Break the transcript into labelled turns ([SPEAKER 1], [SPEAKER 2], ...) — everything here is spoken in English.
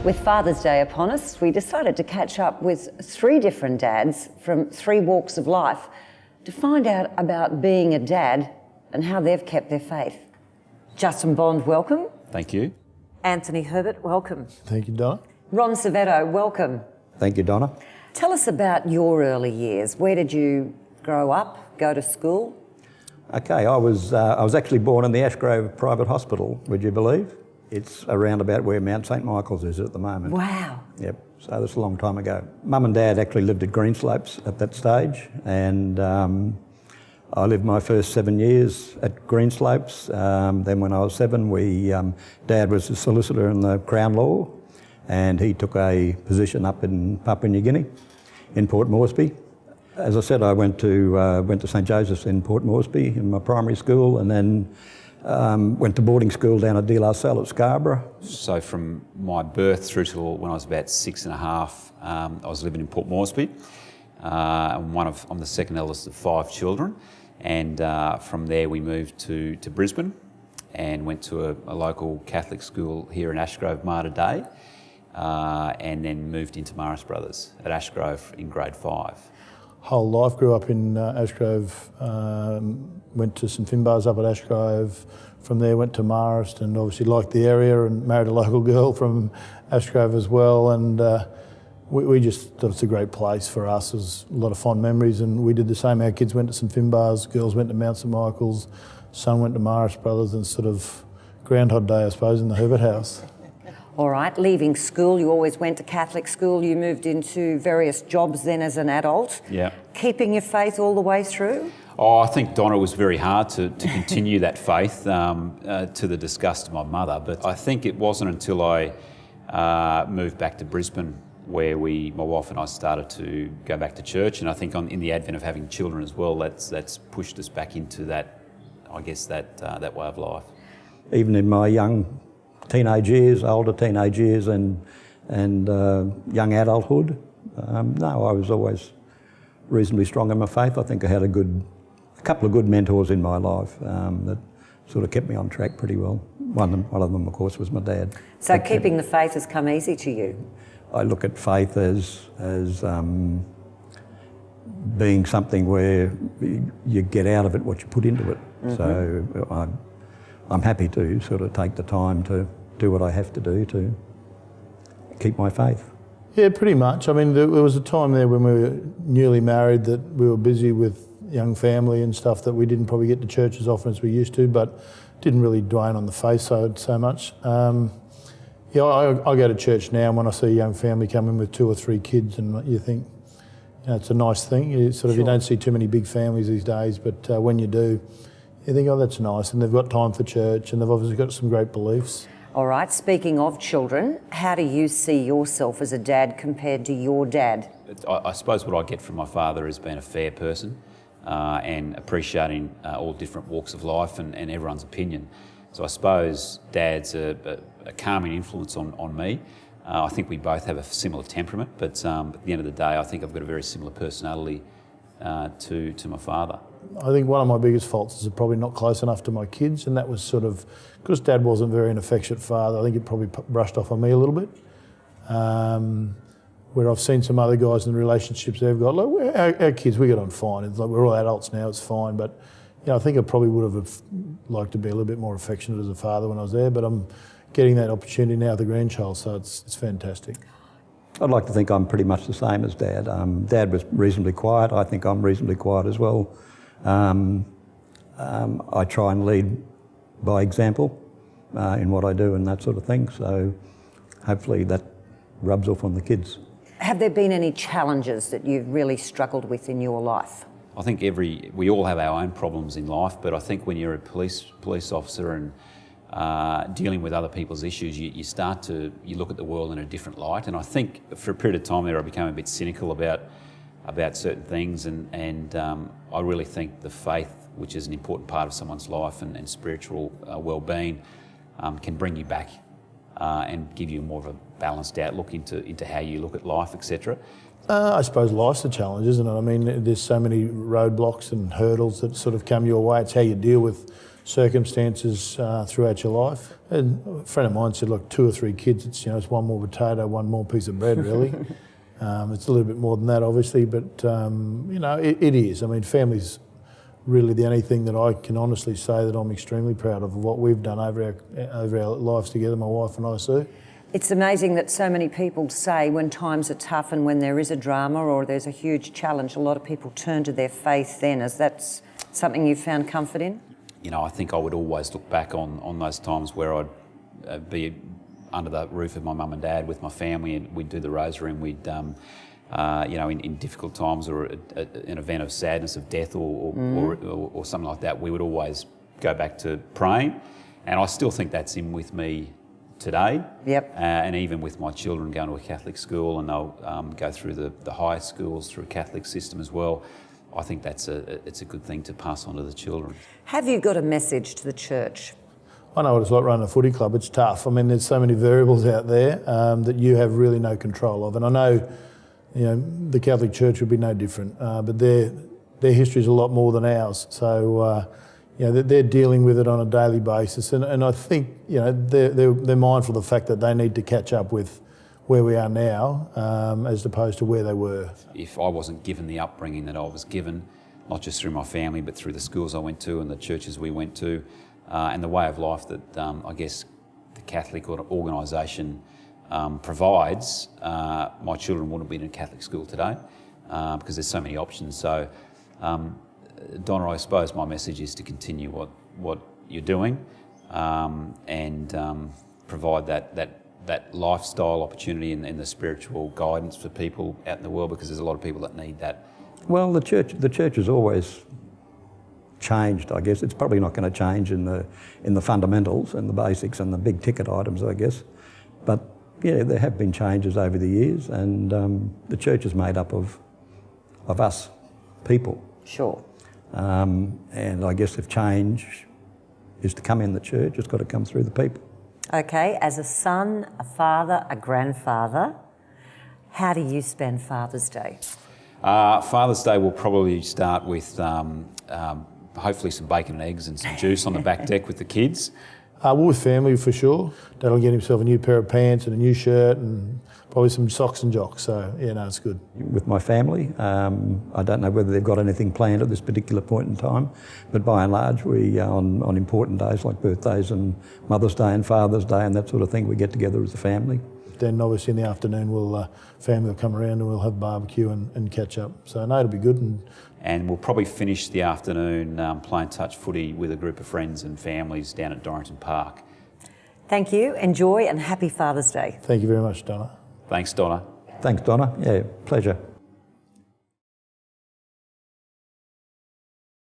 [SPEAKER 1] With Father's Day upon us, we decided to catch up with 3 different dads from 3 walks of life to find out about being a dad and how they've kept their faith. Justin Bond, welcome.
[SPEAKER 2] Thank you.
[SPEAKER 1] Anthony Herbert, welcome.
[SPEAKER 3] Thank you, Donna.
[SPEAKER 1] Ron Cervetto, welcome.
[SPEAKER 4] Thank you, Donna.
[SPEAKER 1] Tell us about your early years. Where did you grow up, go to school?
[SPEAKER 4] Okay, I was actually born in the Ashgrove private hospital, would you believe? It's around about where Mount St Michael's is at the moment.
[SPEAKER 1] Wow.
[SPEAKER 4] Yep, so that's a long time ago. Mum and Dad actually lived at Greenslopes at that stage, and I lived my first 7 years at Greenslopes. Then when I was 7, Dad was a solicitor in the Crown Law, and he took a position up in Papua New Guinea, in Port Moresby. As I said, I went to St Joseph's in Port Moresby in my primary school, and then went to boarding school down at De La Salle at Scarborough.
[SPEAKER 2] So from my birth through to when I was about 6 and a half, I was living in Port Moresby. I'm the second eldest of 5 children, and from there we moved to Brisbane and went to a local Catholic school here in Ashgrove, Mater Dei, and then moved into Morris Brothers at Ashgrove in grade 5.
[SPEAKER 3] Whole life grew up in Ashgrove, went to St Finbarr's up at Ashgrove, from there went to Marist, and obviously liked the area and married a local girl from Ashgrove as well, and we just thought it's a great place for us. There's a lot of fond memories, and we did the same. Our kids went to St Finbarr's, girls went to Mount St Michael's, son went to Morris Brothers, and sort of Groundhog Day, I suppose, in the Herbert house.
[SPEAKER 1] All right, leaving school, you always went to Catholic school, you moved into various jobs then as an adult.
[SPEAKER 2] Yeah.
[SPEAKER 1] Keeping your faith all the way through?
[SPEAKER 2] Oh, I think, Donna, it was very hard to continue that faith to the disgust of my mother, but I think it wasn't until I moved back to Brisbane where my wife and I started to go back to church, and I think in the advent of having children as well, that's pushed us back into that, I guess, that way of life.
[SPEAKER 4] Even in my young teenage years, older teenage years, and young adulthood, no, I was always reasonably strong in my faith. I think I had a couple of good mentors in my life that sort of kept me on track pretty well. One of them, of course, was my dad.
[SPEAKER 1] So keeping the faith has come easy to you?
[SPEAKER 4] I look at faith as being something where you get out of it what you put into it. Mm-hmm. So I'm happy to sort of take the time to do what I have to do to keep my faith.
[SPEAKER 3] Yeah, pretty much. I mean, there was a time there when we were newly married that we were busy with young family and stuff that we didn't probably get to church as often as we used to, but didn't really drain on the faith side so much. Yeah, I go to church now, and when I see a young family come in with 2 or 3 kids, and you think, it's a nice thing. You don't see too many big families these days, but when you do, you think, oh, that's nice, and they've got time for church, and they've obviously got some great beliefs.
[SPEAKER 1] All right, speaking of children, how do you see yourself as a dad compared to your dad?
[SPEAKER 2] I suppose what I get from my father is being a fair person and appreciating all different walks of life and everyone's opinion. So I suppose Dad's a calming influence on me. I think we both have a similar temperament, but at the end of the day, I think I've got a very similar personality to my father.
[SPEAKER 3] I think one of my biggest faults is probably not close enough to my kids, and that was sort of, because Dad wasn't very an affectionate father, I think it probably brushed off on me a little bit. Where I've seen some other guys in the relationships they've got, like our kids, we get on fine. It's like we're all adults now, it's fine, but I think I probably would have liked to be a little bit more affectionate as a father when I was there, but I'm getting that opportunity now with the grandchild, so it's fantastic.
[SPEAKER 4] I'd like to think I'm pretty much the same as Dad. Dad was reasonably quiet. I think I'm reasonably quiet as well. I try and lead by example in what I do and that sort of thing, so hopefully that rubs off on the kids.
[SPEAKER 1] Have there been any challenges that you've really struggled with in your life?
[SPEAKER 2] I think we all have our own problems in life, but I think when you're a police officer and dealing with other people's issues, you look at the world in a different light. And I think for a period of time there I became a bit cynical about certain things, and I really think the faith, which is an important part of someone's life, and spiritual well-being can bring you back and give you more of a balanced outlook into how you look at life, etc.
[SPEAKER 3] I suppose life's a challenge, isn't it? I mean, there's so many roadblocks and hurdles that sort of come your way. It's how you deal with circumstances throughout your life. And a friend of mine said, look, 2 or 3 kids, it's, it's one more potato, one more piece of bread, really. It's a little bit more than that, obviously, but, it is. I mean, family's really the only thing that I can honestly say that I'm extremely proud of what we've done over our lives together, my wife and I, Sue.
[SPEAKER 1] It's amazing that so many people say when times are tough and when there is a drama or there's a huge challenge, a lot of people turn to their faith then. Is that something you've found comfort in?
[SPEAKER 2] I think I would always look back on those times where I'd be under the roof of my mum and dad with my family, and we'd do the rosary, and we'd, in difficult times or an event of sadness, of death or something like that, we would always go back to praying. And I still think that's in with me today.
[SPEAKER 1] Yep.
[SPEAKER 2] And even with my children going to a Catholic school, and they'll go through the higher schools through a Catholic system as well. I think it's a good thing to pass on to the children. Have you got a message to the church?
[SPEAKER 3] I know what it's like running a footy club. It's tough. I mean, there's so many variables out there that you have really no control of. And I know, the Catholic Church would be no different, but their history is a lot more than ours. So, they're dealing with it on a daily basis. And I think, they're mindful of the fact that they need to catch up with where we are now as opposed to where they were.
[SPEAKER 2] If I wasn't given the upbringing that I was given, not just through my family, but through the schools I went to and the churches we went to, and the way of life that I guess the Catholic organisation provides, my children wouldn't be in a Catholic school today because there's so many options. So, Donna, I suppose my message is to continue what you're doing and provide that lifestyle opportunity and the spiritual guidance for people out in the world, because there's a lot of people that need that.
[SPEAKER 4] Well, the church has always changed, I guess. It's probably not going to change in the fundamentals and the basics and the big ticket items, I guess. But yeah, there have been changes over the years, and the church is made up of us people.
[SPEAKER 1] Sure.
[SPEAKER 4] And I guess if change is to come in the church, it's got to come through the people.
[SPEAKER 1] Okay, as a son, a father, a grandfather, how do you spend Father's Day?
[SPEAKER 2] Father's Day will probably start with hopefully some bacon and eggs and some juice on the back deck with the kids.
[SPEAKER 3] We're with family for sure. Dad will get himself a new pair of pants and a new shirt and probably some socks and jocks. So, it's good.
[SPEAKER 4] With my family, I don't know whether they've got anything planned at this particular point in time, but by and large, we on important days like birthdays and Mother's Day and Father's Day and that sort of thing, we get together as a family.
[SPEAKER 3] Then obviously in the afternoon, family will come around and we'll have barbecue and catch up. So, no, it'll be good.
[SPEAKER 2] And we'll probably finish the afternoon playing touch footy with a group of friends and families down at Dorrington Park.
[SPEAKER 1] Thank you. Enjoy and happy Father's Day.
[SPEAKER 3] Thank you very much, Donna.
[SPEAKER 2] Thanks, Donna.
[SPEAKER 4] Thanks, Donna. Yeah, pleasure.